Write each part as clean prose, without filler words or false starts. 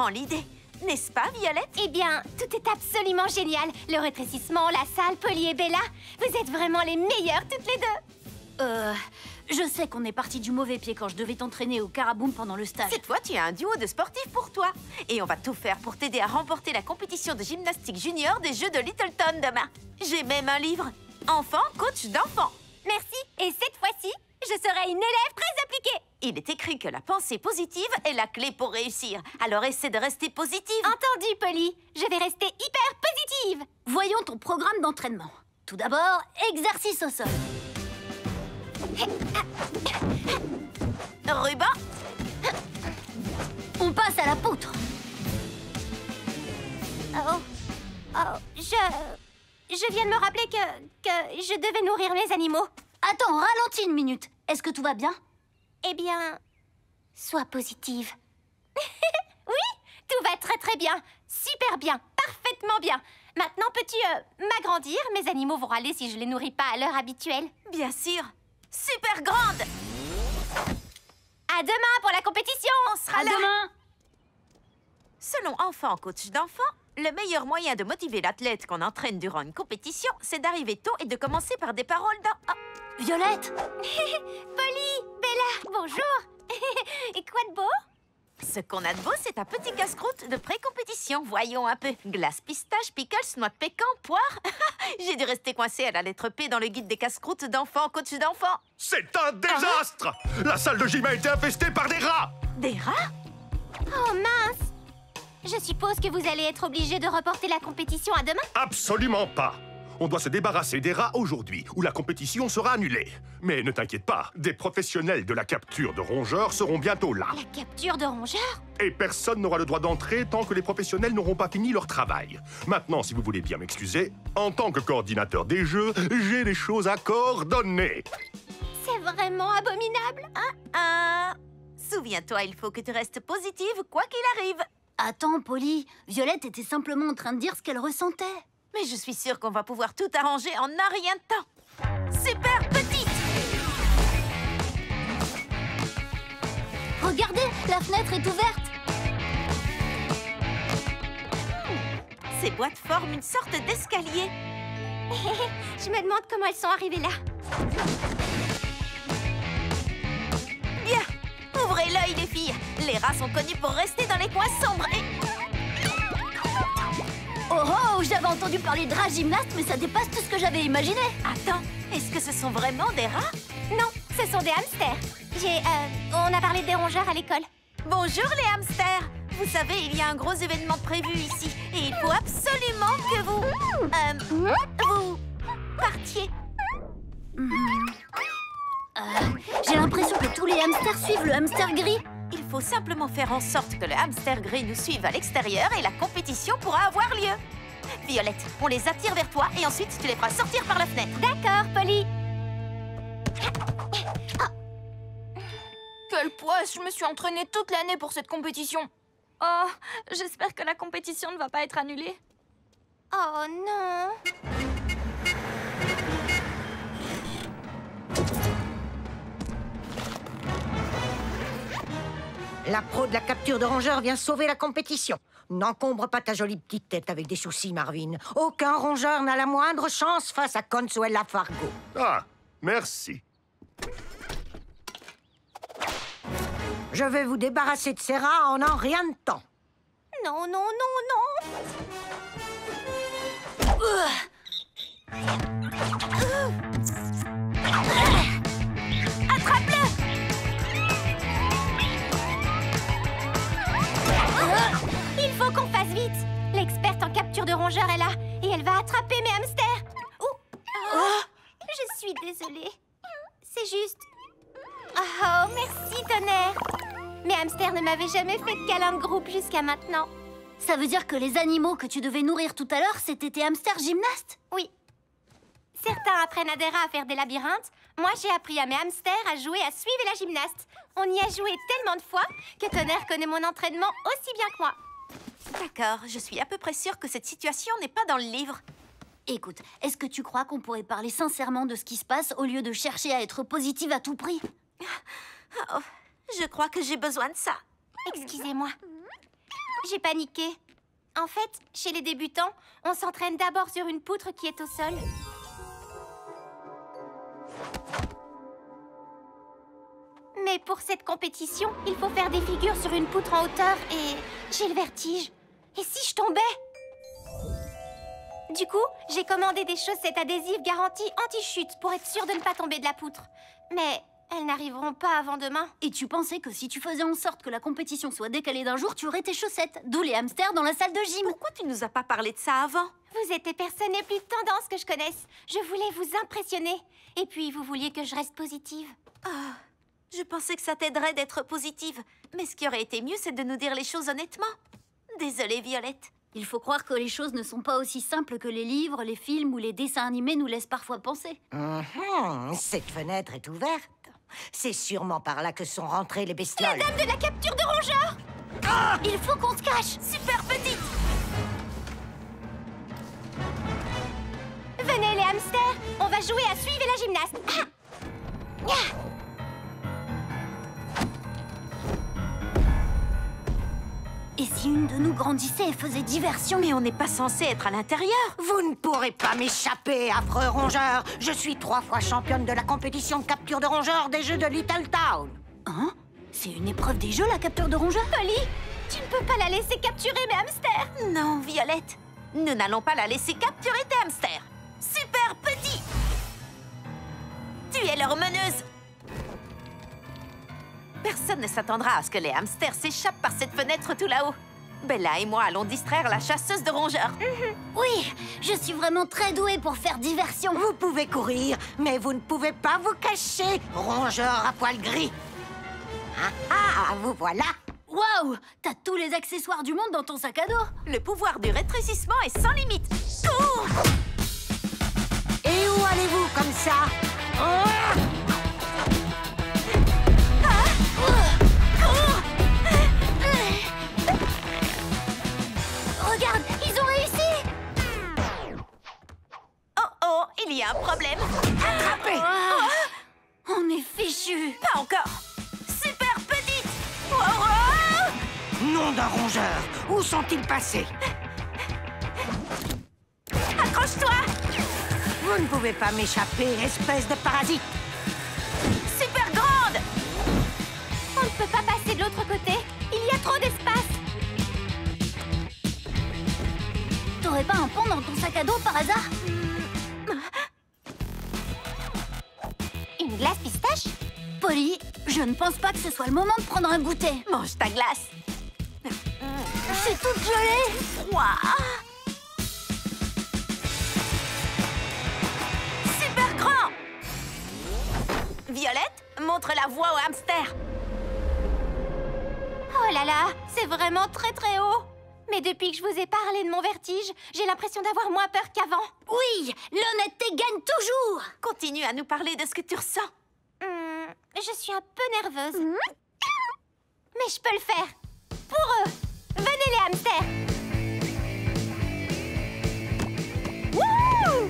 vraiment l'idée. N'est-ce pas, Violette? Eh bien, tout est absolument génial. Le rétrécissement, la salle, Polly et Bella. Vous êtes vraiment les meilleures toutes les deux. Je sais qu'on est parti du mauvais pied quand je devais t'entraîner au Caraboom pendant le stage. Cette fois, tu as un duo de sportifs pour toi. Et on va tout faire pour t'aider à remporter la compétition de gymnastique junior des Jeux de Littleton demain. J'ai même un livre. Enfant, coach d'enfants. Merci. Et cette fois-ci, je serai une élève très appliquée. Il est écrit que la pensée positive est la clé pour réussir. Alors essaie de rester positive. Entendu, Polly. Je vais rester hyper positive. Voyons ton programme d'entraînement. Tout d'abord, exercice au sol. Ruban. On passe à la poutre. Je viens de me rappeler que je devais nourrir mes animaux. Attends, ralentis une minute. Est-ce que tout va bien? Eh bien, sois positive. Oui, tout va très très bien. Super bien, parfaitement bien. Maintenant, peux-tu m'agrandir? Mes animaux vont râler si je les nourris pas à l'heure habituelle. Bien sûr. Super grande. À demain pour la compétition. On sera là. Demain. Selon Enfant, coach d'enfants, le meilleur moyen de motiver l'athlète qu'on entraîne durant une compétition, c'est d'arriver tôt et de commencer par des paroles dans... Oh. Violette. Polly, Bella, bonjour. Et quoi de beau? Ce qu'on a de beau, c'est un petit casse-croûte de pré-compétition. Voyons un peu. Glace, pistache, pickles, noix de pécan, poire. J'ai dû rester coincée à la lettre P dans le guide des casse-croûtes d'enfants, coach d'enfants. C'est un désastre! La salle de gym a été infestée par des rats! Des rats? Oh mince. Je suppose que vous allez être obligé de reporter la compétition à demain? Absolument pas! On doit se débarrasser des rats aujourd'hui, ou la compétition sera annulée. Mais ne t'inquiète pas, des professionnels de la capture de rongeurs seront bientôt là. La capture de rongeurs? Et personne n'aura le droit d'entrer tant que les professionnels n'auront pas fini leur travail. Maintenant, si vous voulez bien m'excuser, en tant que coordinateur des jeux, j'ai des choses à coordonner. C'est vraiment abominable. Souviens-toi, il faut que tu restes positive quoi qu'il arrive. Attends, Polly. Violette était simplement en train de dire ce qu'elle ressentait. Mais je suis sûre qu'on va pouvoir tout arranger en un rien de temps. Super petite! Regardez, la fenêtre est ouverte. Ces boîtes forment une sorte d'escalier. Je me demande comment elles sont arrivées là. Bien! Ouvrez l'œil, les filles. Les rats sont connus pour rester dans les coins sombres et... Oh, j'avais entendu parler de rats gymnastes, mais ça dépasse tout ce que j'avais imaginé. Attends, est-ce que ce sont vraiment des rats? Non, ce sont des hamsters. On a parlé des rongeurs à l'école. Bonjour les hamsters! Vous savez, il y a un gros événement prévu ici. Et il faut absolument que vous partiez. J'ai l'impression que tous les hamsters suivent le hamster gris. Il faut simplement faire en sorte que le hamster gris nous suive à l'extérieur et la compétition pourra avoir lieu. Violette, on les attire vers toi et ensuite tu les feras sortir par la fenêtre. D'accord, Polly. Quel poids! Je me suis entraînée toute l'année pour cette compétition. Oh, j'espère que la compétition ne va pas être annulée. Oh non. La pro de la capture de rongeurs vient sauver la compétition. N'encombre pas ta jolie petite tête avec des soucis, Marvin. Aucun rongeur n'a la moindre chance face à Consuela Fargo. Ah, merci. Je vais vous débarrasser de ces rats en un rien de temps. Non, non, non, non. Attrape-le! Il faut qu'on fasse vite. L'experte en capture de rongeurs est là et elle va attraper mes hamsters. Je suis désolée. C'est juste... Oh, merci, tonnerre. Mes hamsters ne m'avaient jamais fait de câlin de groupe jusqu'à maintenant. Ça veut dire que les animaux que tu devais nourrir tout à l'heure, c'était tes hamsters gymnastes? Oui. Certains apprennent à des rats à faire des labyrinthes. Moi, j'ai appris à mes hamsters à jouer à suivre la gymnaste. On y a joué tellement de fois que Tonnerre connaît mon entraînement aussi bien que moi. D'accord, je suis à peu près sûre que cette situation n'est pas dans le livre. Écoute, est-ce que tu crois qu'on pourrait parler sincèrement de ce qui se passe au lieu de chercher à être positive à tout prix? Oh, je crois que j'ai besoin de ça. Excusez-moi. j'ai paniqué. En fait, chez les débutants, on s'entraîne d'abord sur une poutre qui est au sol. Mais pour cette compétition, il faut faire des figures sur une poutre en hauteur et j'ai le vertige. Et si je tombais? Du coup, j'ai commandé des chaussettes adhésives garantie anti-chute pour être sûre de ne pas tomber de la poutre. Mais elles n'arriveront pas avant demain. Et tu pensais que si tu faisais en sorte que la compétition soit décalée d'un jour, tu aurais tes chaussettes. D'où les hamsters dans la salle de gym. Pourquoi tu nous as pas parlé de ça avant? Vous êtes les personnes les plus tendances que je connaisse. Je voulais vous impressionner. Et puis, vous vouliez que je reste positive. Je pensais que ça t'aiderait d'être positive. Mais ce qui aurait été mieux, c'est de nous dire les choses honnêtement. Désolée, Violette. Il faut croire que les choses ne sont pas aussi simples que les livres, les films ou les dessins animés nous laissent parfois penser. Cette fenêtre est ouverte. C'est sûrement par là que sont rentrées les bestioles. La dame de la capture de rongeurs! Il faut qu'on se cache. Super petite! Venez les hamsters, on va jouer à suivre la gymnaste. Et si une de nous grandissait et faisait diversion? Mais on n'est pas censé être à l'intérieur. Vous ne pourrez pas m'échapper, affreux rongeur. Je suis 3 fois championne de la compétition de capture de rongeurs des Jeux de Little Town. Hein? C'est une épreuve des jeux, la capture de rongeurs? Polly, tu ne peux pas la laisser capturer mes hamsters. Non, Violette. Nous n'allons pas la laisser capturer tes hamsters. Super petit! Tu es leur meneuse. Personne ne s'attendra à ce que les hamsters s'échappent par cette fenêtre tout là-haut. Bella et moi allons distraire la chasseuse de rongeurs. Oui, je suis vraiment très douée pour faire diversion. Vous pouvez courir, mais vous ne pouvez pas vous cacher, rongeur à poil gris. Vous voilà. Waouh! T'as tous les accessoires du monde dans ton sac à dos. Le pouvoir du rétrécissement est sans limite. Cours! Et où allez-vous comme ça? Regarde, ils ont réussi. Oh, il y a un problème. Attrapez! On est fichus. Pas encore. Super petite. Nom d'un rongeur, où sont-ils passés? Accroche-toi. Vous ne pouvez pas m'échapper, espèce de parasite. Super grande. On ne peut pas passer de l'autre côté. Il y a trop d'espace. T'aurais pas un pont dans ton sac à dos par hasard? Une glace pistache? Polly, je ne pense pas que ce soit le moment de prendre un goûter. Mange ta glace. Je suis toute gelée. Froid. Super grand. Violette, montre la voie au hamster. Oh là là, c'est vraiment très très haut. Mais depuis que je vous ai parlé de mon vertige, j'ai l'impression d'avoir moins peur qu'avant. Oui, l'honnêteté gagne toujours. Continue à nous parler de ce que tu ressens. Je suis un peu nerveuse. Mais je peux le faire. Pour eux. Venez les hamsters. Wouh!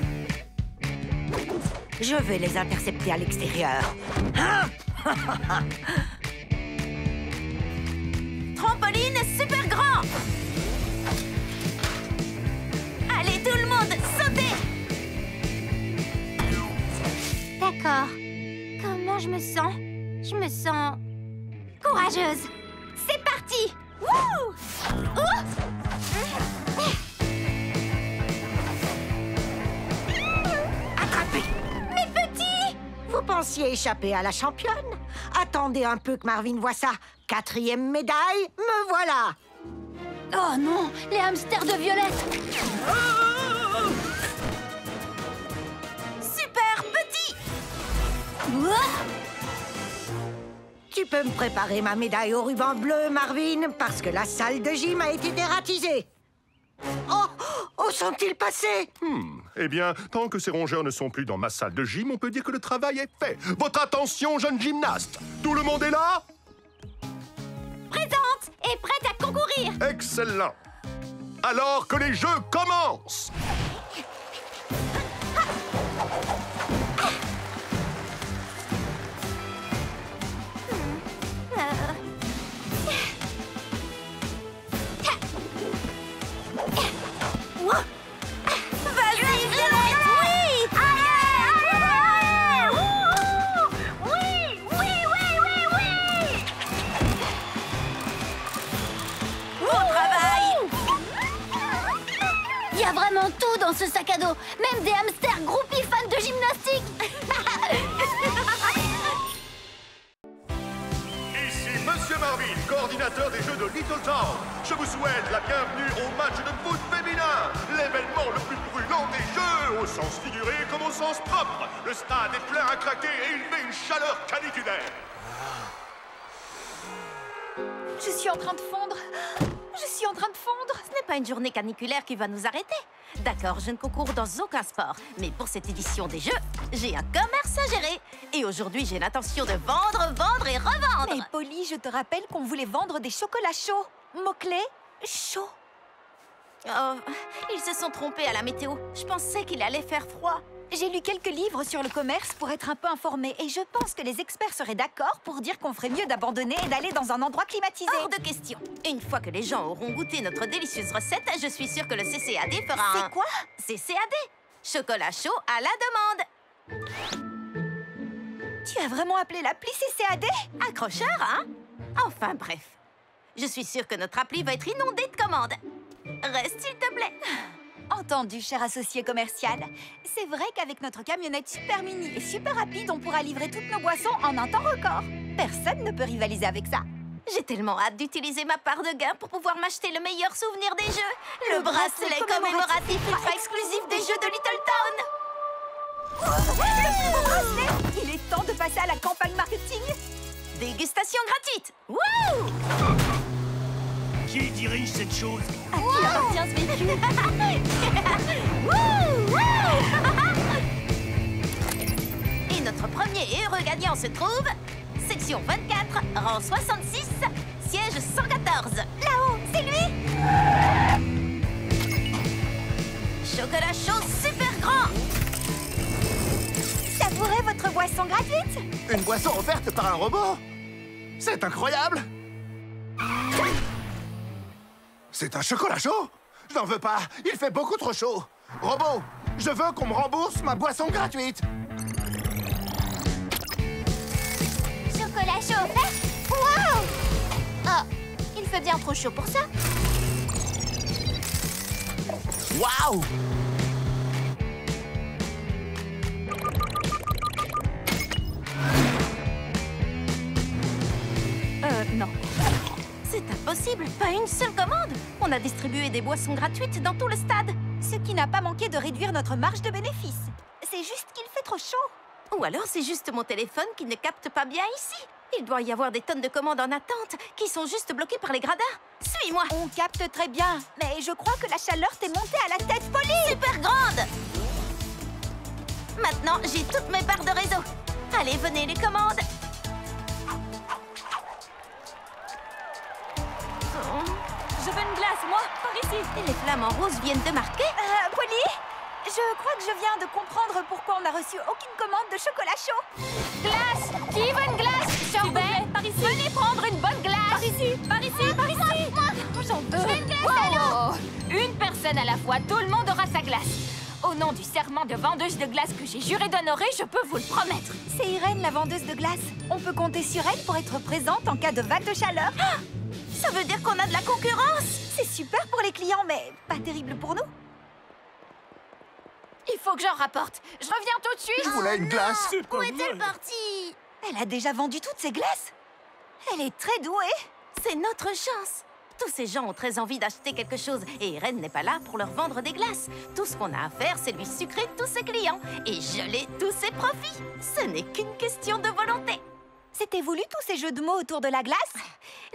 Je vais les intercepter à l'extérieur. Trampoline super grand. Allez tout le monde, sautez. D'accord. Comment je me sens? Je me sens courageuse. C'est parti! Wouh! Attrapez! Mes petits! Vous pensiez échapper à la championne? Attendez un peu que Marvin voit ça. 4e médaille, me voilà! Oh non, les hamsters de Violette. Super petit. Tu peux me préparer ma médaille au ruban bleu, Marvin, parce que la salle de gym a été dératisée. Où sont-ils passés? Eh bien, tant que ces rongeurs ne sont plus dans ma salle de gym, on peut dire que le travail est fait. Votre attention, jeunes gymnastes! Tout le monde est là? Présente et prête à concourir! Excellent! Alors que les jeux commencent! sac à dos. Même des hamsters groupies fans de gymnastique. Ici Monsieur Marvin, coordinateur des Jeux de Little Town. Je vous souhaite la bienvenue au match de foot féminin, l'événement le plus brûlant des Jeux, au sens figuré comme au sens propre. Le stade est plein à craquer et il fait une chaleur caniculaire. Je suis en train de fondre. Je suis en train de fondre. Ce n'est pas une journée caniculaire qui va nous arrêter. D'accord, je ne concours dans aucun sport, mais pour cette édition des Jeux, j'ai un commerce à gérer. Et aujourd'hui, j'ai l'intention de vendre, vendre et revendre. Mais Polly, je te rappelle qu'on voulait vendre des chocolats chauds. Mot-clé, chaud. Oh, ils se sont trompés à la météo. Je pensais qu'il allait faire froid. J'ai lu quelques livres sur le commerce pour être un peu informée et je pense que les experts seraient d'accord pour dire qu'on ferait mieux d'abandonner et d'aller dans un endroit climatisé. Hors de question. Une fois que les gens auront goûté notre délicieuse recette, je suis sûre que le CCAD fera C'est quoi? CCAD. Chocolat chaud à la demande. Tu as vraiment appelé l'appli CCAD? Accrocheur, hein? Enfin bref. Je suis sûre que notre appli va être inondée de commandes. Reste, s'il te plaît. Entendu, cher associé commercial. C'est vrai qu'avec notre camionnette super mini et super rapide, on pourra livrer toutes nos boissons en un temps record. Personne ne peut rivaliser avec ça. J'ai tellement hâte d'utiliser ma part de gain pour pouvoir m'acheter le meilleur souvenir des Jeux. Le bracelet commémoratif ultra exclusif des Jeux de Little Town. Le plus beau bracelet! Il est temps de passer à la campagne marketing. Dégustation gratuite. Wouh! Qui dirige cette chose? À qui appartient ce véhicule? Et notre premier et heureux gagnant se trouve... Section 24, rang 66, siège 114. Là-haut, c'est lui! Chocolat chaud super grand. Savourez votre boisson gratuite. Une boisson offerte par un robot? C'est incroyable! C'est un chocolat chaud? Je n'en veux pas, il fait beaucoup trop chaud. Robot, je veux qu'on me rembourse ma boisson gratuite. Chocolat chaud offert? Waouh! Oh, il fait bien trop chaud pour ça. Waouh! Non. C'est impossible, pas une seule commande. On a distribué des boissons gratuites dans tout le stade. Ce qui n'a pas manqué de réduire notre marge de bénéfice. C'est juste qu'il fait trop chaud. Ou alors c'est juste mon téléphone qui ne capte pas bien ici. Il doit y avoir des tonnes de commandes en attente qui sont juste bloquées par les gradins. Suis-moi. On capte très bien, mais je crois que la chaleur t'est montée à la tête, Polly. Super grande. Maintenant, j'ai toutes mes barres de réseau. Allez, venez les commandes. Je veux une glace, moi, par ici. Et les flamants roses viennent de marquer. Polly, je crois que je viens de comprendre pourquoi on n'a reçu aucune commande de chocolat chaud. Glace! Qui veut une glace? Sorbet! Par ici. Venez prendre une bonne glace! Par ici, par ici, par ici. J'en veux! Une glace à l'eau! Une personne à la fois, tout le monde aura sa glace. Au nom du serment de vendeuse de glace que j'ai juré d'honorer, je peux vous le promettre. C'est Irène, la vendeuse de glace. On peut compter sur elle pour être présente en cas de vague de chaleur. Ça veut dire qu'on a de la concurrence. C'est super pour les clients, mais pas terrible pour nous. Il faut que j'en rapporte. Je reviens tout de suite. Je voulais une glace. Où est-elle partie? Elle a déjà vendu toutes ses glaces. Elle est très douée. C'est notre chance. Tous ces gens ont très envie d'acheter quelque chose et Irène n'est pas là pour leur vendre des glaces. Tout ce qu'on a à faire, c'est lui sucrer tous ses clients et geler tous ses profits. Ce n'est qu'une question de volonté. C'était voulu tous ces jeux de mots autour de la glace?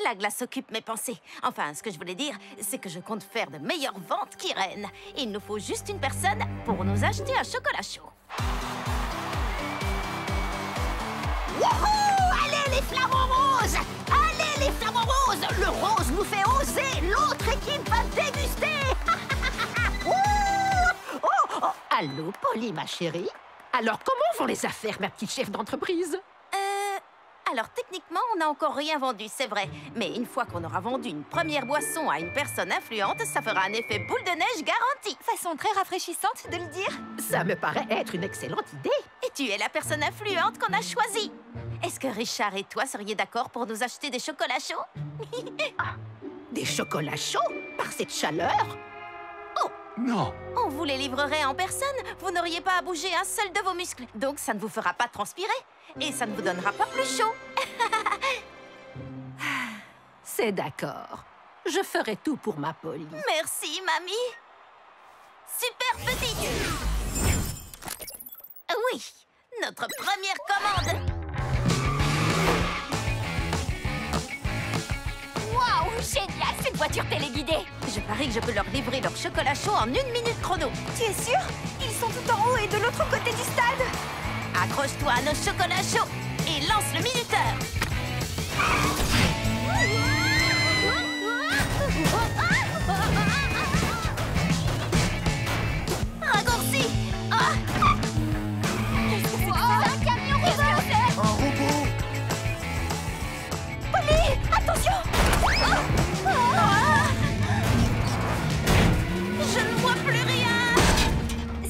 La glace occupe mes pensées. Enfin, ce que je voulais dire, c'est que je compte faire de meilleures ventes qu'Irène. Il nous faut juste une personne pour nous acheter un chocolat chaud. Wouhou! Allez les flamants roses! Allez les flamants roses! Le rose nous fait oser! L'autre équipe va déguster! Oh, allô, Polly, ma chérie? Alors, comment vont les affaires, ma petite chef d'entreprise? Alors techniquement, on n'a encore rien vendu, c'est vrai. Mais une fois qu'on aura vendu une première boisson à une personne influente, ça fera un effet boule de neige garanti. Façon très rafraîchissante de le dire. Ça me paraît être une excellente idée. Et tu es la personne influente qu'on a choisie. Est-ce que Richard et toi seriez d'accord pour nous acheter des chocolats chauds? Des chocolats chauds? Par cette chaleur? Oh, Non. On vous les livrerait en personne. Vous n'auriez pas à bouger un seul de vos muscles. Donc ça ne vous fera pas transpirer. Et ça ne vous donnera pas plus chaud. C'est d'accord. Je ferai tout pour ma Polly. Merci, mamie. Super petite. Oui, notre première commande. Waouh, génial, cette voiture téléguidée. Je parie que je peux leur livrer leur chocolat chaud en 1 minute chrono. Tu es sûr? Ils sont tout en haut et de l'autre côté du stade. Accroche-toi à nos chocolats chauds et lance le minuteur. Raccourci. Ah! Un camion explosé. Un robot. Polly, attention! Je ne vois plus rien.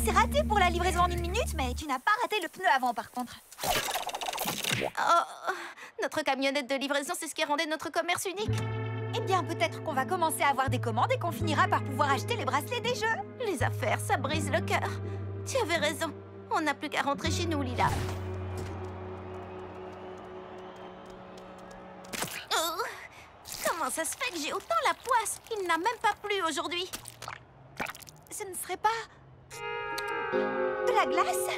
C'est raté pour la livraison en 1 minute, mais tu n'as pas raté le pneu avant par contre. Oh, notre camionnette de livraison, c'est ce qui rendait notre commerce unique. Eh bien, peut-être qu'on va commencer à avoir des commandes et qu'on finira par pouvoir acheter les bracelets des jeux. Les affaires, ça brise le cœur. Tu avais raison. On n'a plus qu'à rentrer chez nous, Lila. Oh, comment ça se fait que j'ai autant la poisse? Il n'a même pas plu aujourd'hui. Ce ne serait pas... de la glace?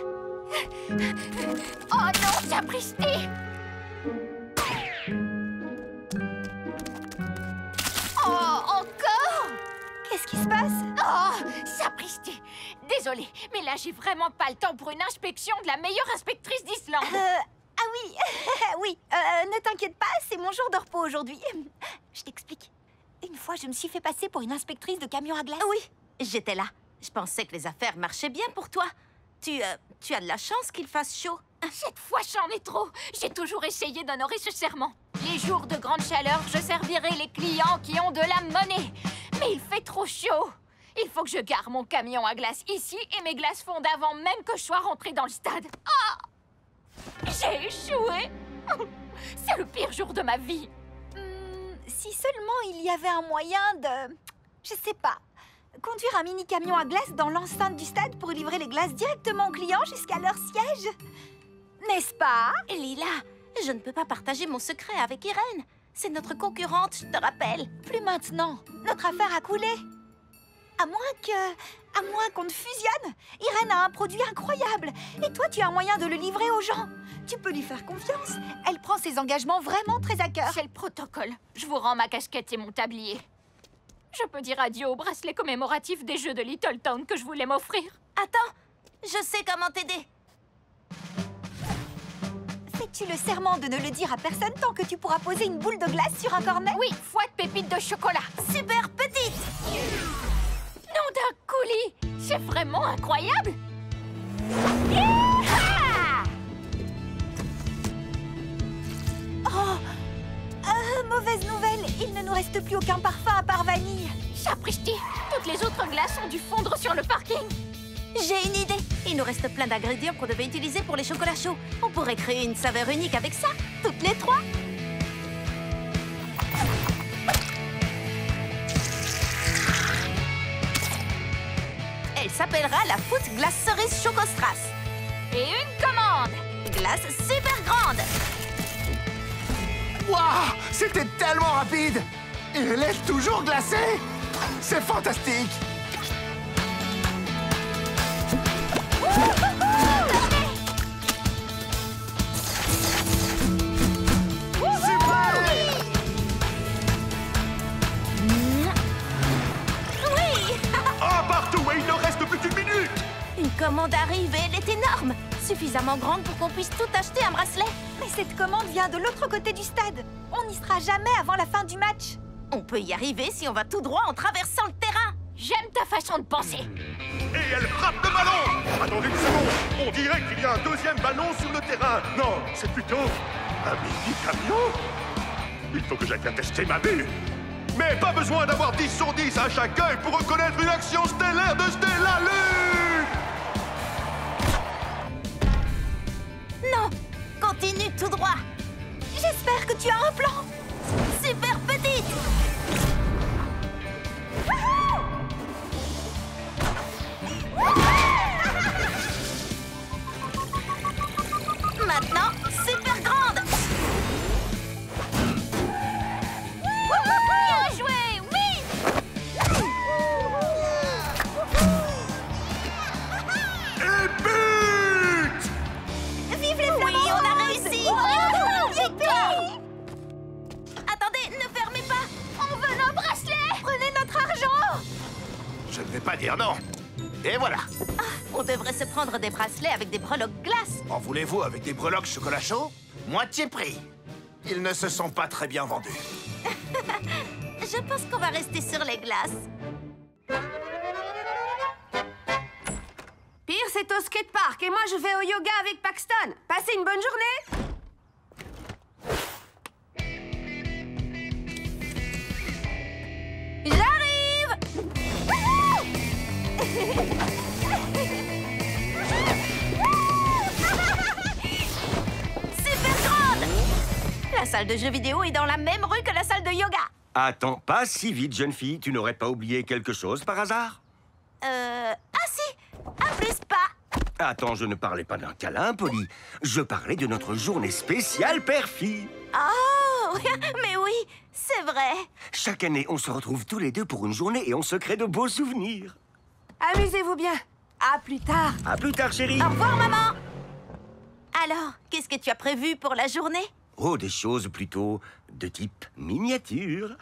Oh non, sapristi. Oh, encore? Qu'est-ce qui se passe? Oh, sapristi. Désolée, mais là, j'ai vraiment pas le temps pour une inspection de la meilleure inspectrice d'Islande. Ah oui, oui, ne t'inquiète pas, c'est mon jour de repos aujourd'hui. Je t'explique. Une fois, je me suis fait passer pour une inspectrice de camion à glace. Oui, j'étais là. Je pensais que les affaires marchaient bien pour toi. Tu as de la chance qu'il fasse chaud. Cette fois, j'en ai trop. J'ai toujours essayé d'honorer ce serment. Les jours de grande chaleur, je servirai les clients qui ont de la monnaie. Mais il fait trop chaud. Il faut que je gare mon camion à glace ici et mes glaces fondent avant même que je sois rentrée dans le stade. Ah! J'ai échoué. C'est le pire jour de ma vie. Si seulement il y avait un moyen de... je sais pas. Conduire un mini-camion à glace dans l'enceinte du stade pour livrer les glaces directement aux clients jusqu'à leur siège. N'est-ce pas? Lila, je ne peux pas partager mon secret avec Irène. C'est notre concurrente, je te rappelle. Plus maintenant. Notre affaire a coulé. À moins qu'on ne fusionne. Irène a un produit incroyable. Et toi, tu as un moyen de le livrer aux gens. Tu peux lui faire confiance. Elle prend ses engagements vraiment très à cœur. C'est le protocole. Je vous rends ma casquette et mon tablier. Je peux dire adieu au bracelet commémoratif des Jeux de Little Town que je voulais m'offrir. Attends, je sais comment t'aider. Fais-tu le serment de ne le dire à personne tant que tu pourras poser une boule de glace sur un cornet? Oui, fouette pépite de chocolat. Super petite. Nom d'un coulis. C'est vraiment incroyable. Oh, mauvaise nouvelle. Il ne nous reste plus aucun parfum à part vanille. Sapristi, toutes les autres glaces ont dû fondre sur le parking. J'ai une idée. Il nous reste plein d'ingrédients qu'on devait utiliser pour les chocolats chauds. On pourrait créer une saveur unique avec ça, toutes les trois. Elle s'appellera la Foot Glace Cerise Chocostrass. Et une commande. Glace super grande. Waouh! C'était tellement rapide! Et elle est toujours glacée! C'est fantastique! Partout et il ne reste plus qu'1 minute! Une commande arrive et elle est énorme. Suffisamment grande pour qu'on puisse tout acheter un bracelet. Mais cette commande vient de l'autre côté du stade. On n'y sera jamais avant la fin du match. On peut y arriver si on va tout droit en traversant le terrain. J'aime ta façon de penser. Et elle frappe le ballon! Attendez une seconde! On dirait qu'il y a un deuxième ballon sur le terrain! Non, c'est plutôt un mini-camion! Il faut que j'aille bien tester ma vue! Mais pas besoin d'avoir 10 sur 10 à chaque œil pour reconnaître une action stellaire de Stella Luke! Non, continue tout droit. J'espère que tu as un plan. Super petite. dire non. Et voilà. On devrait se prendre des bracelets avec des breloques glace. En voulez-vous avec des breloques chocolat chaud? Moitié prix. Ils ne se sont pas très bien vendus. Je pense qu'on va rester sur les glaces. Pierce est au skatepark et moi je vais au yoga avec Paxton. Passez une bonne journée. J'arrive. Super grande! La salle de jeux vidéo est dans la même rue que la salle de yoga. Attends, pas si vite, jeune fille. Tu n'aurais pas oublié quelque chose par hasard? Ah si! Ah, plus pas! Attends, je ne parlais pas d'un câlin, Polly. Je parlais de notre journée spéciale père-fille. Oh! Mais oui, c'est vrai. Chaque année, on se retrouve tous les deux pour une journée et on se crée de beaux souvenirs. Amusez-vous bien. À plus tard. À plus tard, chérie. Au revoir, maman! Alors, qu'est-ce que tu as prévu pour la journée? Oh, des choses plutôt de type miniature.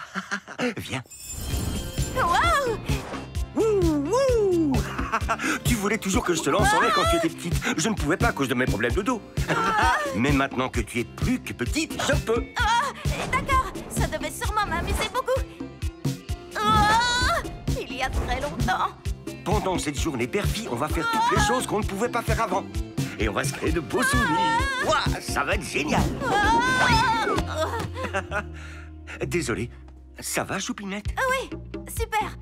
Viens. Wow! Wouh, wouh. Tu voulais toujours que je te lance en l'air quand tu étais petite. Je ne pouvais pas à cause de mes problèmes de dos. Mais maintenant que tu es plus que petite, je peux. Oh, d'accord, ça devait sûrement m'amuser beaucoup. Oh, il y a très longtemps. Pendant cette journée père-fille, on va faire toutes les choses qu'on ne pouvait pas faire avant. Et on va se créer de beaux souvenirs. Ouah, ça va être génial. Désolé, ça va, Choupinette? Oui, super.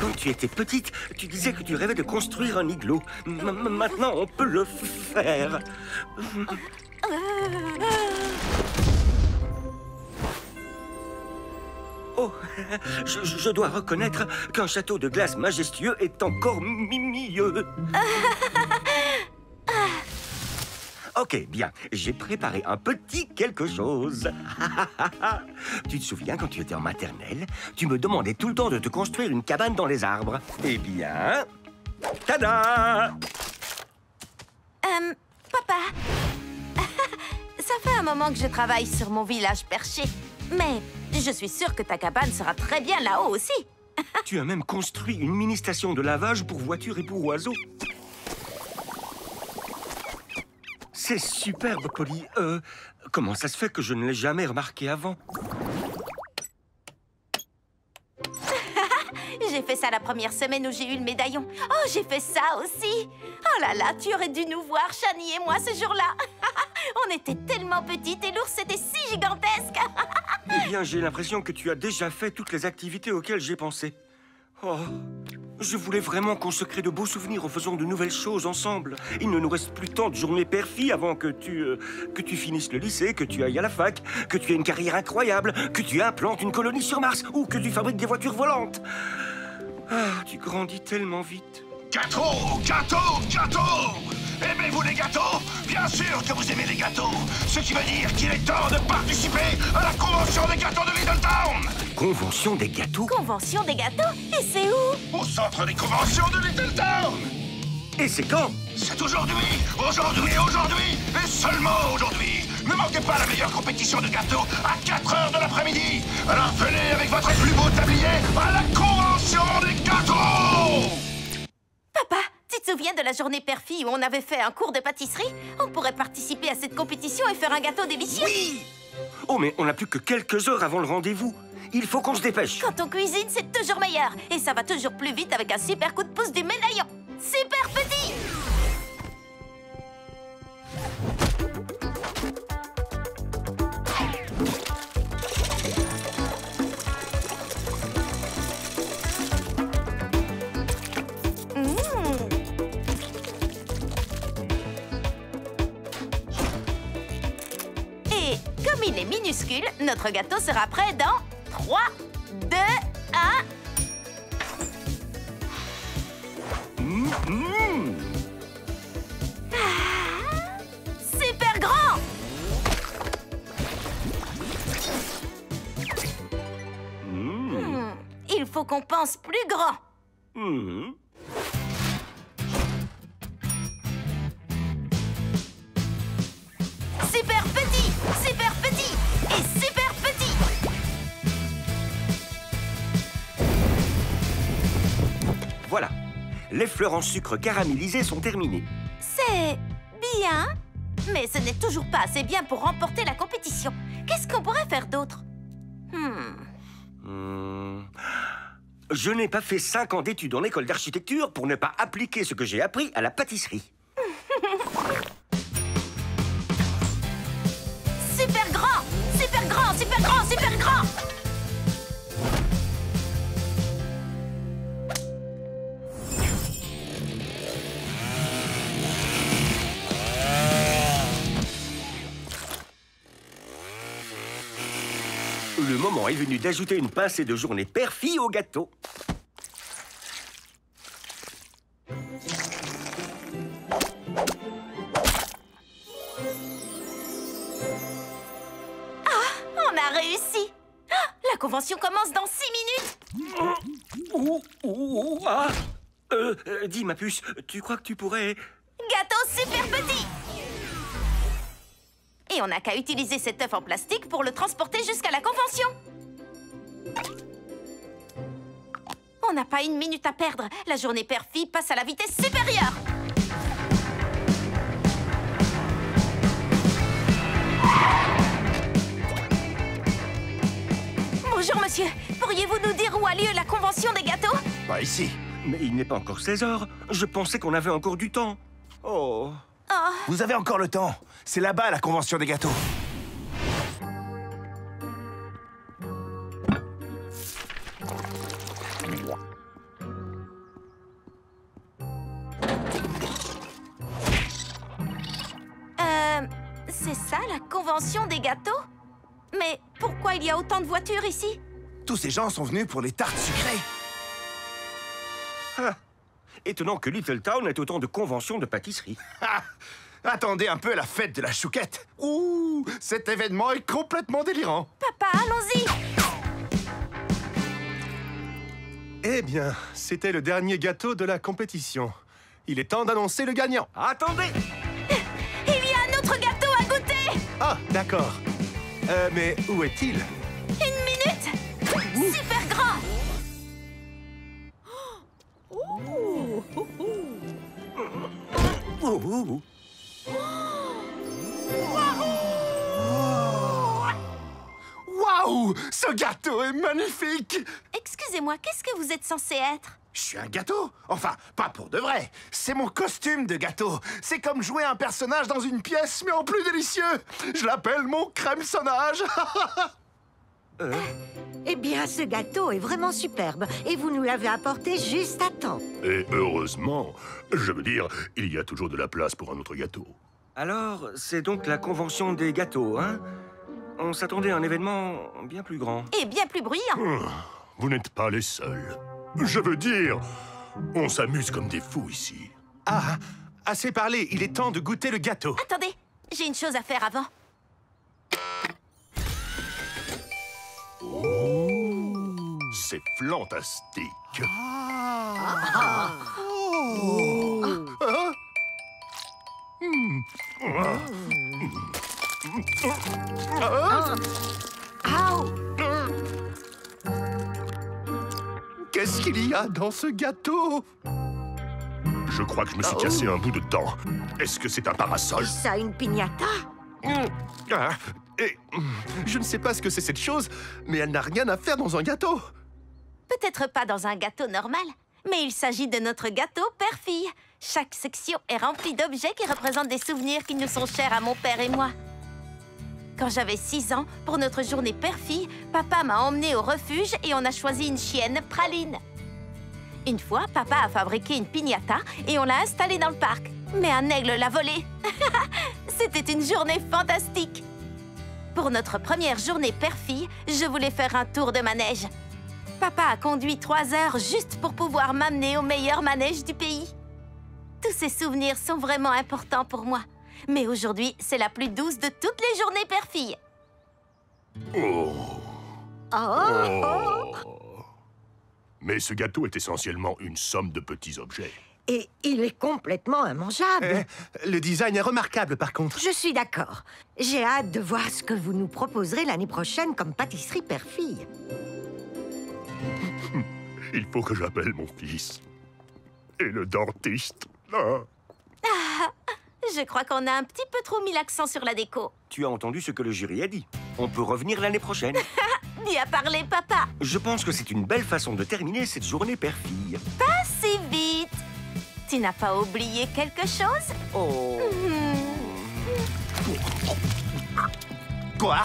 Quand tu étais petite, tu disais que tu rêvais de construire un igloo. Maintenant, on peut le faire. Oh, je dois reconnaître qu'un château de glace majestueux est encore mieux. Ok, bien, j'ai préparé un petit quelque chose. Tu te souviens, quand tu étais en maternelle, tu me demandais tout le temps de te construire une cabane dans les arbres. Eh bien, tada! Papa, ça fait un moment que je travaille sur mon village perché, mais je suis sûre que ta cabane sera très bien là-haut aussi. Tu as même construit une mini-station de lavage pour voitures et pour oiseaux. C'est superbe, Polly. Comment ça se fait que je ne l'ai jamais remarqué avant? J'ai fait ça la première semaine où j'ai eu le médaillon. Oh, j'ai fait ça aussi. Oh là là, tu aurais dû nous voir, Shani et moi, ce jour-là. On était tellement petites et l'ours était si gigantesque. Eh bien, j'ai l'impression que tu as déjà fait toutes les activités auxquelles j'ai pensé. Oh, je voulais vraiment qu'on se crée de beaux souvenirs en faisant de nouvelles choses ensemble. Il ne nous reste plus tant de journées père-fille avant que tu finisses le lycée, que tu ailles à la fac, que tu aies une carrière incroyable, que tu implantes une colonie sur Mars ou que tu fabriques des voitures volantes. Ah, tu grandis tellement vite. Gâteau, gâteau, gâteau! Aimez-vous les gâteaux? Bien sûr que vous aimez les gâteaux! Ce qui veut dire qu'il est temps de participer à la convention des gâteaux de Littletown! Convention des gâteaux? Convention des gâteaux? Et c'est où? Au centre des conventions de Littletown! Et c'est quand? C'est aujourd'hui, et seulement aujourd'hui! Ne manquez pas la meilleure compétition de gâteaux à 4 heures de l'après-midi! Alors venez avec votre plus beau tablier à la convention des gâteaux! Papa, tu te souviens de la journée père-fille où on avait fait un cours de pâtisserie? On pourrait participer à cette compétition et faire un gâteau délicieux. Oui! Oh, mais on n'a plus que quelques heures avant le rendez-vous. Il faut qu'on se dépêche. Quand on cuisine, c'est toujours meilleur. Et ça va toujours plus vite avec un super coup de pouce du médaillon. Super petit! Et comme il est minuscule, notre gâteau sera prêt dans 3, 2, 1... Super grand! Il faut qu'on pense plus grand. Super petit! Super petit! et super petit. Voilà, les fleurs en sucre caramélisé sont terminées. C'est bien, mais ce n'est toujours pas assez bien pour remporter la compétition. Qu'est-ce qu'on pourrait faire d'autre? Je n'ai pas fait 5 ans d'études en école d'architecture pour ne pas appliquer ce que j'ai appris à la pâtisserie. Super grand, super grand, super grand, super grand. Le moment est venu d'ajouter une pincée de journée père-fille au gâteau. On a réussi. La convention commence dans 6 minutes. Dis, ma puce, tu crois que tu pourrais... Gâteau super petit. Et on n'a qu'à utiliser cet œuf en plastique pour le transporter jusqu'à la convention. On n'a pas 1 minute à perdre. La journée père-fille passe à la vitesse supérieure. Bonjour, monsieur. Pourriez-vous nous dire où a lieu la convention des gâteaux? Pas ici. Mais il n'est pas encore 16 heures. Je pensais qu'on avait encore du temps. Oh. Vous avez encore le temps. C'est là-bas, la convention des gâteaux. C'est ça, la convention des gâteaux? Mais pourquoi il y a autant de voitures ici? Tous ces gens sont venus pour les tartes sucrées. Étonnant que Little Town ait autant de conventions de pâtisserie. Attendez un peu la fête de la chouquette. Ouh, cet événement est complètement délirant. Papa, allons-y. Eh bien, c'était le dernier gâteau de la compétition. Il est temps d'annoncer le gagnant. Attendez! Il y a un autre gâteau à goûter. Ah, d'accord. Mais où est-il? 1 minute. Super grand. Waouh, ce gâteau est magnifique. Excusez-moi, qu'est-ce que vous êtes censé être? Je suis un gâteau. Enfin, pas pour de vrai. C'est mon costume de gâteau. C'est comme jouer un personnage dans une pièce, mais en plus délicieux. Je l'appelle mon crème-sonnage. Eh bien, ce gâteau est vraiment superbe. Et vous nous l'avez apporté juste à temps. Et heureusement, je veux dire, il y a toujours de la place pour un autre gâteau. Alors, c'est donc la convention des gâteaux, hein? On s'attendait à un événement bien plus grand. Et bien plus bruyant. Vous n'êtes pas les seuls. Je veux dire, on s'amuse comme des fous ici. Ah, assez parlé, il est temps de goûter le gâteau. Attendez, j'ai une chose à faire avant. C'est fantastique. Qu'est-ce qu'il y a dans ce gâteau? Je crois que je me suis cassé un bout de dent. Est-ce que c'est un parasol? Ça, une piñata? Je ne sais pas ce que c'est cette chose, mais elle n'a rien à faire dans un gâteau. Peut-être pas dans un gâteau normal, mais il s'agit de notre gâteau père-fille. Chaque section est remplie d'objets qui représentent des souvenirs qui nous sont chers à mon père et moi. Quand j'avais 6 ans, pour notre journée père-fille, papa m'a emmenée au refuge et on a choisi une chienne Praline. Une fois, papa a fabriqué une piñata et on l'a installée dans le parc. Mais un aigle l'a volée. C'était une journée fantastique. Pour notre première journée père-fille, je voulais faire un tour de manège. Papa a conduit 3 heures juste pour pouvoir m'amener au meilleur manège du pays. Tous ces souvenirs sont vraiment importants pour moi. Mais aujourd'hui, c'est la plus douce de toutes les journées père-fille. Mais ce gâteau est essentiellement une somme de petits objets. Et il est complètement immangeable. Le design est remarquable, par contre. Je suis d'accord. J'ai hâte de voir ce que vous nous proposerez l'année prochaine comme pâtisserie père-fille. Il faut que j'appelle mon fils. Et le dentiste. Ah. Je crois qu'on a un petit peu trop mis l'accent sur la déco. Tu as entendu ce que le jury a dit. On peut revenir l'année prochaine. Bien parlé, papa. Je pense que c'est une belle façon de terminer cette journée père-fille. Pas si vite. Tu n'as pas oublié quelque chose? Oh. Quoi?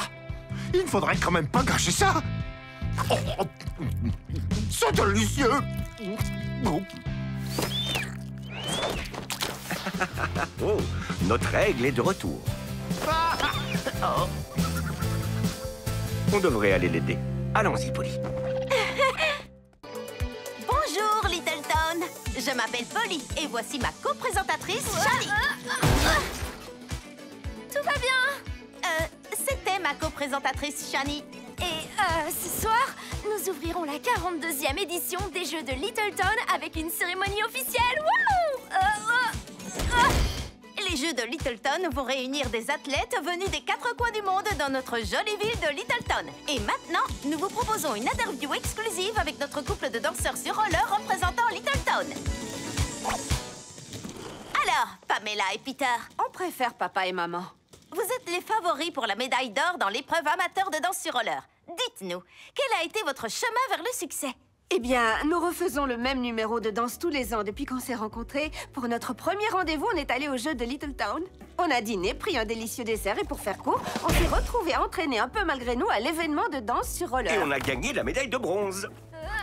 Il ne faudrait quand même pas gâcher ça. Oh, c'est délicieux. Oh, notre règle est de retour. Oh. On devrait aller l'aider. Allons-y, Polly. Bonjour, Littleton. Je m'appelle Polly et voici ma co-présentatrice, Shani. Tout va bien. C'était ma co-présentatrice, Shani. Et ce soir, nous ouvrirons la 42e édition des Jeux de Littleton avec une cérémonie officielle. Wouh! Les Jeux de Littleton vont réunir des athlètes venus des 4 coins du monde dans notre jolie ville de Littleton. Et maintenant, nous vous proposons une interview exclusive avec notre couple de danseurs sur roller représentant Littleton. Alors, Pamela et Peter, On préfère papa et maman. vous êtes les favoris pour la médaille d'or dans l'épreuve amateur de danse sur roller. Dites-nous, quel a été votre chemin vers le succès? Eh bien, nous refaisons le même numéro de danse tous les ans depuis qu'on s'est rencontrés. Pour notre premier rendez-vous, on est allé au jeu de Littletown. On a dîné, pris un délicieux dessert et pour faire court, on s'est retrouvés entraînés un peu malgré nous à l'événement de danse sur roller. Et on a gagné la médaille de bronze.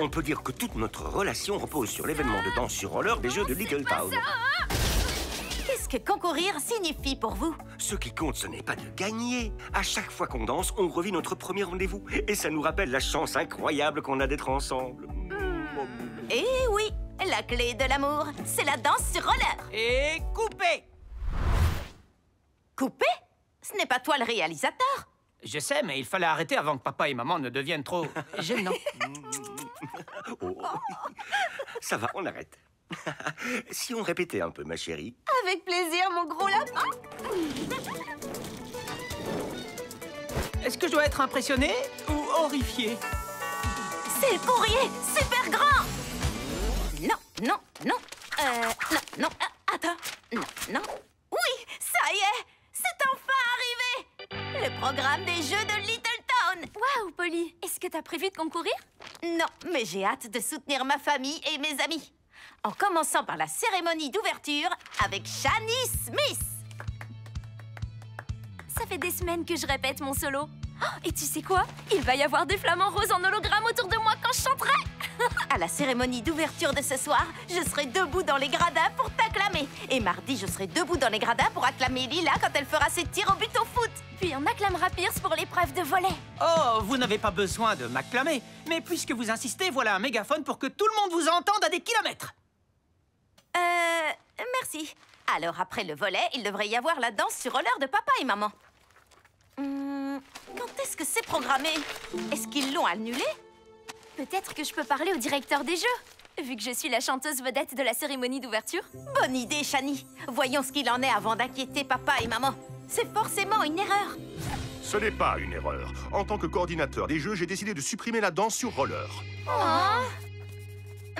On peut dire que toute notre relation repose sur l'événement de danse sur roller des Jeux de Littletown. Qu'est-ce que concourir signifie pour vous? Ce qui compte, ce n'est pas de gagner. À chaque fois qu'on danse, on revit notre premier rendez-vous. Et ça nous rappelle la chance incroyable qu'on a d'être ensemble. Eh oui, la clé de l'amour, c'est la danse sur roller. Et coupé! Coupé? Ce n'est pas toi le réalisateur. Je sais, mais il fallait arrêter avant que papa et maman ne deviennent trop gênants. Oh. Ça va, on arrête. Si on répétait un peu, ma chérie. Avec plaisir, mon gros lapin. Est-ce que je dois être impressionné ou horrifié? C'est le courrier, super grand. Non. Non. Attends. Non. Oui, ça y est, c'est enfin arrivé. Le programme des Jeux de Littleton. Waouh, Polly, est-ce que t'as prévu de concourir? Non, mais j'ai hâte de soutenir ma famille et mes amis. En commençant par la cérémonie d'ouverture avec Shani Smith. Ça fait des semaines que je répète mon solo. Oh, et tu sais quoi? Il va y avoir des flamants roses en hologramme autour de moi quand je chanterai. À la cérémonie d'ouverture de ce soir, je serai debout dans les gradins pour t'acclamer. Et mardi, je serai debout dans les gradins pour acclamer Lila quand elle fera ses tirs au but au foot. Puis on acclamera Pierce pour l'épreuve de volley. Oh, vous n'avez pas besoin de m'acclamer. Mais puisque vous insistez, voilà un mégaphone pour que tout le monde vous entende à des kilomètres. Merci. Alors, après le volley, il devrait y avoir la danse sur roller de papa et maman. Quand est-ce que c'est programmé? Est-ce qu'ils l'ont annulé? Peut-être que je peux parler au directeur des Jeux, vu que je suis la chanteuse vedette de la cérémonie d'ouverture. Bonne idée, Shani. Voyons ce qu'il en est avant d'inquiéter papa et maman. C'est forcément une erreur. Ce n'est pas une erreur. En tant que coordinateur des Jeux, j'ai décidé de supprimer la danse sur roller.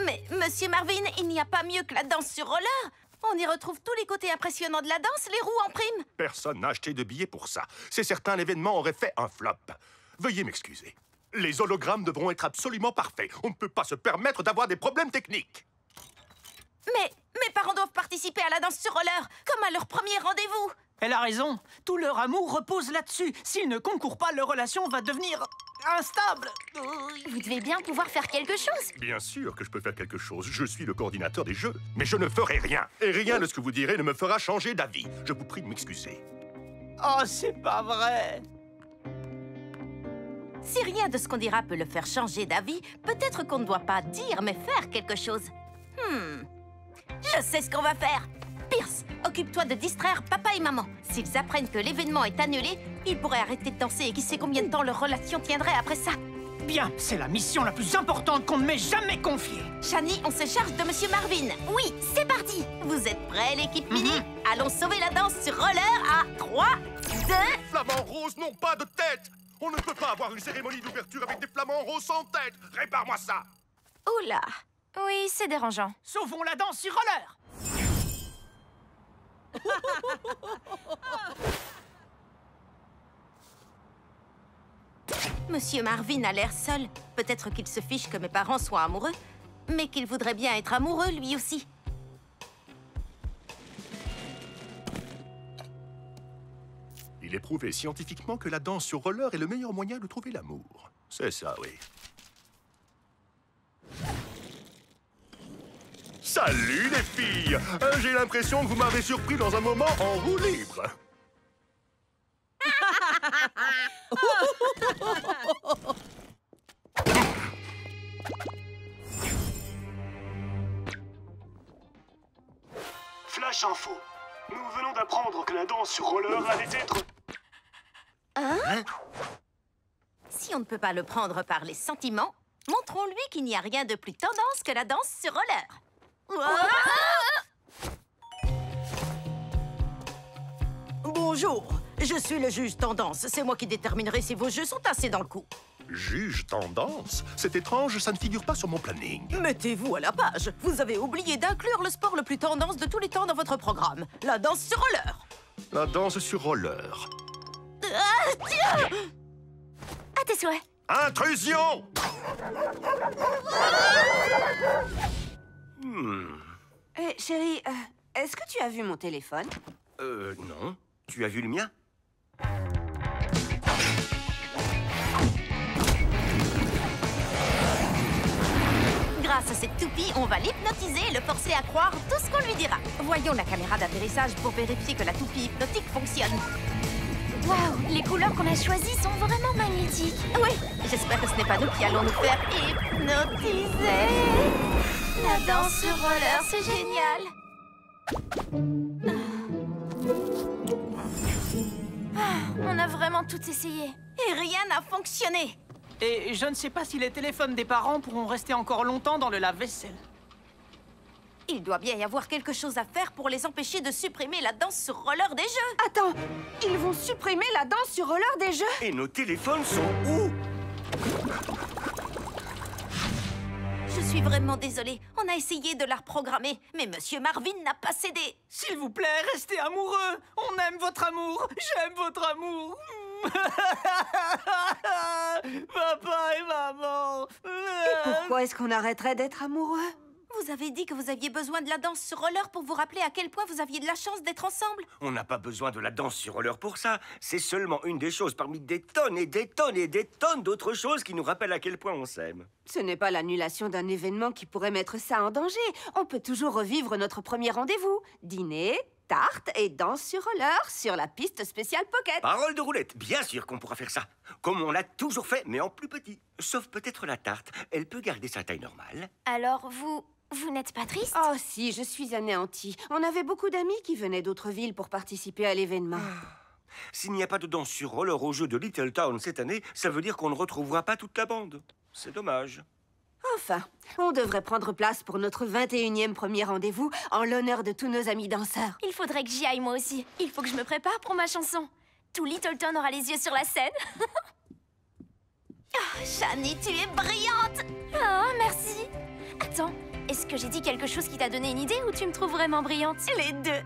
Mais, Monsieur Marvin, il n'y a pas mieux que la danse sur roller. On y retrouve tous les côtés impressionnants de la danse, les roues en prime. Personne n'a acheté de billets pour ça. C'est certain, l'événement aurait fait un flop. Veuillez m'excuser. Les hologrammes devront être absolument parfaits. On ne peut pas se permettre d'avoir des problèmes techniques. Mais mes parents doivent participer à la danse sur roller, comme à leur premier rendez-vous. Elle a raison. Tout leur amour repose là-dessus. S'ils ne concourent pas, leur relation va devenir instable. Vous devez bien pouvoir faire quelque chose. Bien sûr que je peux faire quelque chose. Je suis le coordinateur des Jeux. Mais je ne ferai rien. Et rien de ce que vous direz ne me fera changer d'avis. Je vous prie de m'excuser. Oh, c'est pas vrai. Si rien de ce qu'on dira peut le faire changer d'avis, peut-être qu'on ne doit pas dire, mais faire quelque chose. Je sais ce qu'on va faire. Pierce, occupe-toi de distraire papa et maman. S'ils apprennent que l'événement est annulé, ils pourraient arrêter de danser et qui sait combien de temps leur relation tiendrait après ça. Bien, c'est la mission la plus importante qu'on ne m'ait jamais confiée. Shani, on se charge de Monsieur Marvin. Oui, c'est parti. Vous êtes prêts, l'équipe Mini? Allons sauver la danse sur roller à 3, 2... Les flamants roses n'ont pas de tête. On ne peut pas avoir une cérémonie d'ouverture avec des flamants roses sans tête. Répare-moi ça. Oula. Oui, c'est dérangeant. Sauvons la danse sur roller. Monsieur Marvin a l'air seul. Peut-être qu'il se fiche que mes parents soient amoureux, mais qu'il voudrait bien être amoureux lui aussi. Il est prouvé scientifiquement que la danse sur roller est le meilleur moyen de trouver l'amour. C'est ça, oui. Salut les filles! J'ai l'impression que vous m'avez surpris dans un moment en roue libre. Flash info. Nous venons d'apprendre que la danse sur roller allait être... Si on ne peut pas le prendre par les sentiments, montrons-lui qu'il n'y a rien de plus tendance que la danse sur roller. Bonjour, je suis le juge tendance. C'est moi qui déterminerai si vos jeux sont assez dans le coup. Juge tendance? C'est étrange, ça ne figure pas sur mon planning. Mettez-vous à la page. Vous avez oublié d'inclure le sport le plus tendance de tous les temps dans votre programme. La danse sur roller. La danse sur roller. À tes souhaits. Intrusion! Chérie, est-ce que tu as vu mon téléphone? Non. Tu as vu le mien? Grâce à cette toupie, on va l'hypnotiser et le forcer à croire tout ce qu'on lui dira. Voyons la caméra d'atterrissage pour vérifier que la toupie hypnotique fonctionne. Waouh, les couleurs qu'on a choisies sont vraiment magnétiques. Oui, j'espère que ce n'est pas nous qui allons nous faire hypnotiser. La danse sur roller, c'est génial. On a vraiment tout essayé. Et rien n'a fonctionné. Et je ne sais pas si les téléphones des parents pourront rester encore longtemps dans le lave-vaisselle. Il doit bien y avoir quelque chose à faire pour les empêcher de supprimer la danse sur roller des jeux. Attends, ils vont supprimer la danse sur roller des jeux? Et nos téléphones sont où? Je suis vraiment désolée. On a essayé de la reprogrammer, mais Monsieur Marvin n'a pas cédé. S'il vous plaît, restez amoureux. On aime votre amour. J'aime votre amour. Papa et maman. Et pourquoi est-ce qu'on arrêterait d'être amoureux? Vous avez dit que vous aviez besoin de la danse sur roller pour vous rappeler à quel point vous aviez de la chance d'être ensemble. On n'a pas besoin de la danse sur roller pour ça. C'est seulement une des choses parmi des tonnes et des tonnes et des tonnes d'autres choses qui nous rappellent à quel point on s'aime. Ce n'est pas l'annulation d'un événement qui pourrait mettre ça en danger. On peut toujours revivre notre premier rendez-vous. Dîner, tarte et danse sur roller sur la piste spéciale Pocket. Parole de roulette, bien sûr qu'on pourra faire ça. Comme on l'a toujours fait, mais en plus petit. Sauf peut-être la tarte. Elle peut garder sa taille normale. Alors, vous n'êtes pas triste? Oh si, je suis anéantie. On avait beaucoup d'amis qui venaient d'autres villes pour participer à l'événement. S'il n'y a pas de danse sur roller au jeu de Little Town cette année, ça veut dire qu'on ne retrouvera pas toute la bande. C'est dommage. Enfin, on devrait prendre place pour notre 21e premier rendez-vous en l'honneur de tous nos amis danseurs. Il faudrait que j'y aille moi aussi. Il faut que je me prépare pour ma chanson. Tout Littleton aura les yeux sur la scène. Shani, tu es brillante. Oh, merci. Attends, est-ce que j'ai dit quelque chose qui t'a donné une idée ou tu me trouves vraiment brillante? Les deux.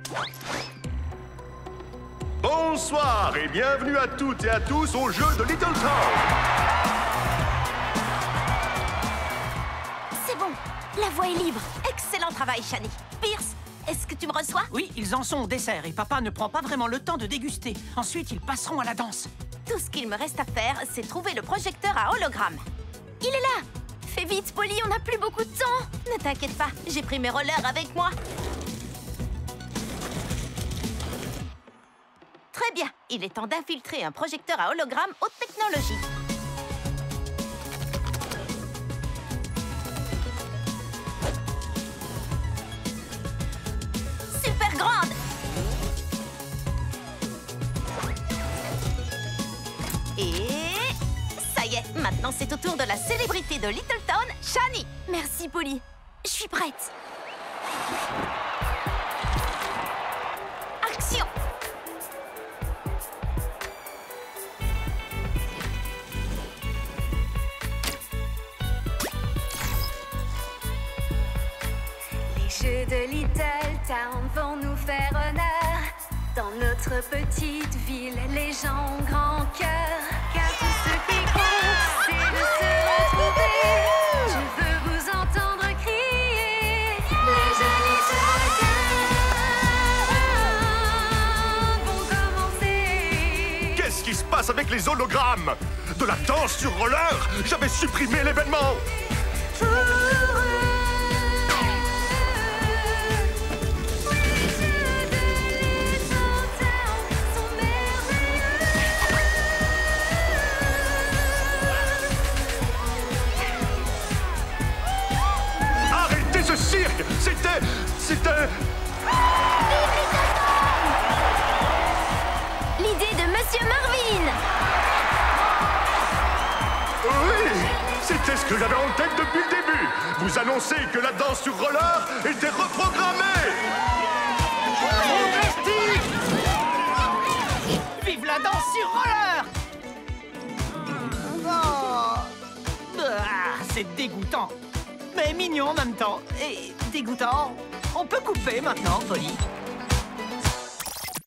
Bonsoir et bienvenue à toutes et à tous au jeu de Little Town. C'est bon, la voie est libre. Excellent travail, Shani. Pierce, est-ce que tu me reçois? Oui, ils en sont au dessert et papa ne prend pas vraiment le temps de déguster. Ensuite, ils passeront à la danse. Tout ce qu'il me reste à faire, c'est trouver le projecteur à hologramme. Il est là. Fais vite, Polly, on n'a plus beaucoup de temps. Ne t'inquiète pas, j'ai pris mes rollers avec moi. Très bien, il est temps d'infiltrer un projecteur à hologramme haute technologie. Super grande. Et ça y est, Maintenant, c'est au tour de la célébrité de Little Town, Shani. Merci, Polly. Je suis prête. Action! Les jeux de Little Town vont nous faire honneur. Dans notre petite ville, les gens ont grand cœur. Car tout ce qui compte, c'est de se retrouver. Je veux vous entendre crier. Les jeux Little Town vont commencer. Qu'est-ce qui se passe avec les hologrammes? De la danse sur roller? J'avais supprimé l'événement. Arrêtez ce cirque! C'était... L'idée de Monsieur Marvin! Oui! C'était ce que j'avais en tête depuis le début! Vous annoncez que la danse sur roller était reprogrammée! Vive la danse sur roller! C'est dégoûtant, mais mignon en même temps. Et dégoûtant. On peut couper maintenant, Polly.